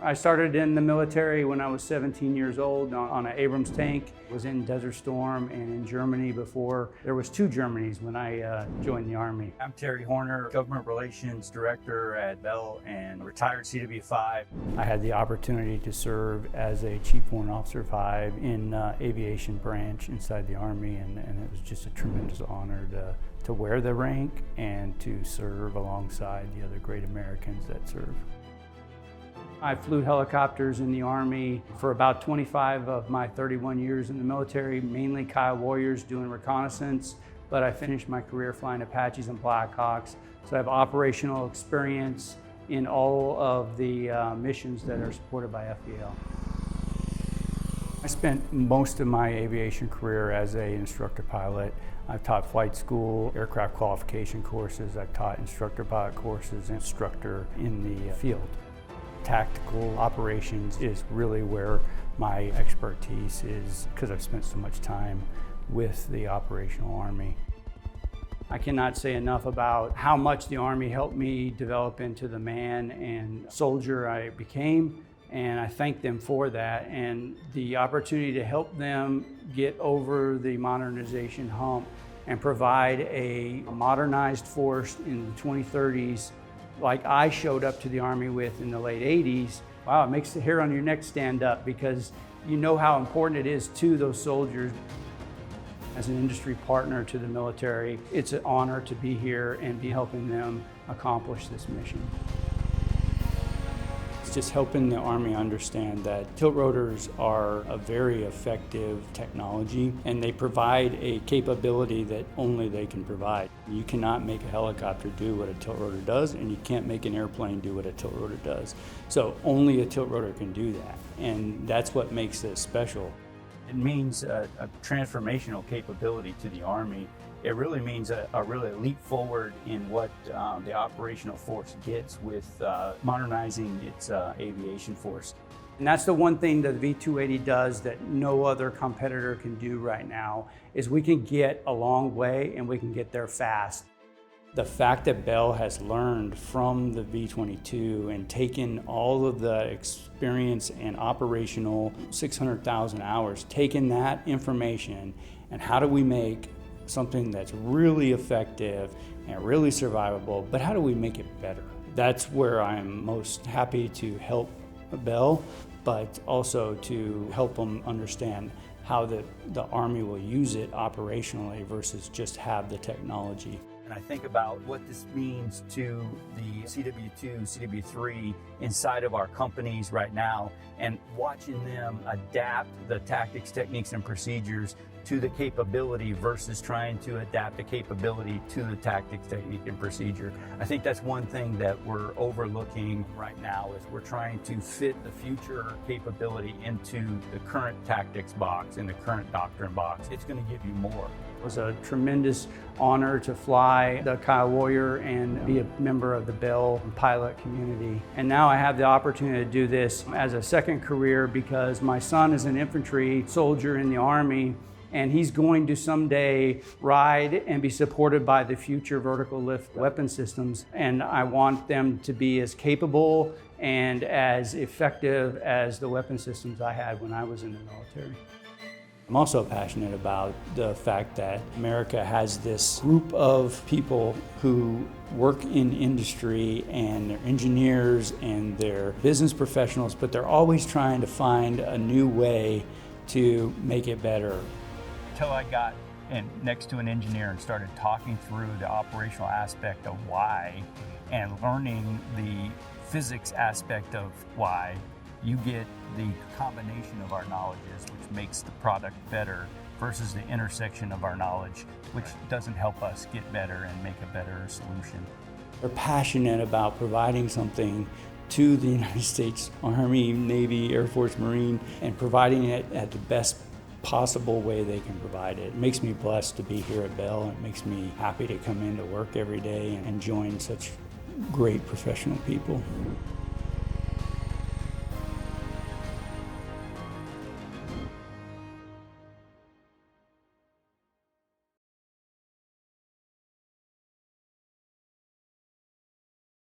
I started in the military when I was 17 years old on an Abrams tank. Was in Desert Storm and in Germany before. There was 2 Germanys when I joined the Army. I'm Terry Horner, Government Relations Director at Bell and retired CW5. I had the opportunity to serve as a Chief Warrant Officer 5 in aviation branch inside the Army, and it was just a tremendous honor to wear the rank and to serve alongside the other great Americans that serve. I flew helicopters in the Army for about 25 of my 31 years in the military, mainly Kiowa Warriors doing reconnaissance, but I finished my career flying Apaches and Blackhawks, so I have operational experience in all of the missions that are supported by FVL. I spent most of my aviation career as an instructor pilot. I've taught flight school, aircraft qualification courses, I've taught instructor pilot courses, instructor in the field. Tactical operations is really where my expertise is because I've spent so much time with the operational Army. I cannot say enough about how much the Army helped me develop into the man and soldier I became, and I thank them for that. And the opportunity to help them get over the modernization hump and provide a modernized force in the 2030s like I showed up to the Army with in the late 80s, wow, it makes the hair on your neck stand up because you know how important it is to those soldiers. As an industry partner to the military, it's an honor to be here and be helping them accomplish this mission. It's just helping the Army understand that tilt rotors are a very effective technology and they provide a capability that only they can provide. You cannot make a helicopter do what a tilt rotor does, and you can't make an airplane do what a tilt rotor does. So only a tilt rotor can do that, and that's what makes this special. It means a transformational capability to the Army. It really means a really leap forward in what the operational force gets with modernizing its aviation force. And that's the one thing that the V280 does that no other competitor can do right now, is we can get a long way and we can get there fast. The fact that Bell has learned from the V-22 and taken all of the experience and operational 600,000 hours, taken that information and how do we make something that's really effective and really survivable, but how do we make it better? That's where I'm most happy to help Bell, but also to help them understand how the Army will use it operationally versus just have the technology. And I think about what this means to the CW2, CW3 inside of our companies right now, and watching them adapt the tactics, techniques, and procedures to the capability versus trying to adapt the capability to the tactics, technique, and procedure. I think that's one thing that we're overlooking right now, is we're trying to fit the future capability into the current tactics box and the current doctrine box. It's going to give you more. It was a tremendous honor to fly the Kiowa Warrior and be a member of the Bell pilot community. And now I have the opportunity to do this as a second career because my son is an infantry soldier in the Army, and he's going to someday ride and be supported by the future vertical lift weapon systems. And I want them to be as capable and as effective as the weapon systems I had when I was in the military. I'm also passionate about the fact that America has this group of people who work in industry, and they're engineers and they're business professionals, but they're always trying to find a new way to make it better. Until I got next to an engineer and started talking through the operational aspect of why and learning the physics aspect of why, you get the combination of our knowledges, which makes the product better, versus the intersection of our knowledge, which doesn't help us get better and make a better solution. They're passionate about providing something to the United States Army, Navy, Air Force, Marine, and providing it at the best possible way they can provide it. It makes me blessed to be here at Bell. It makes me happy to come into work every day and join such great professional people.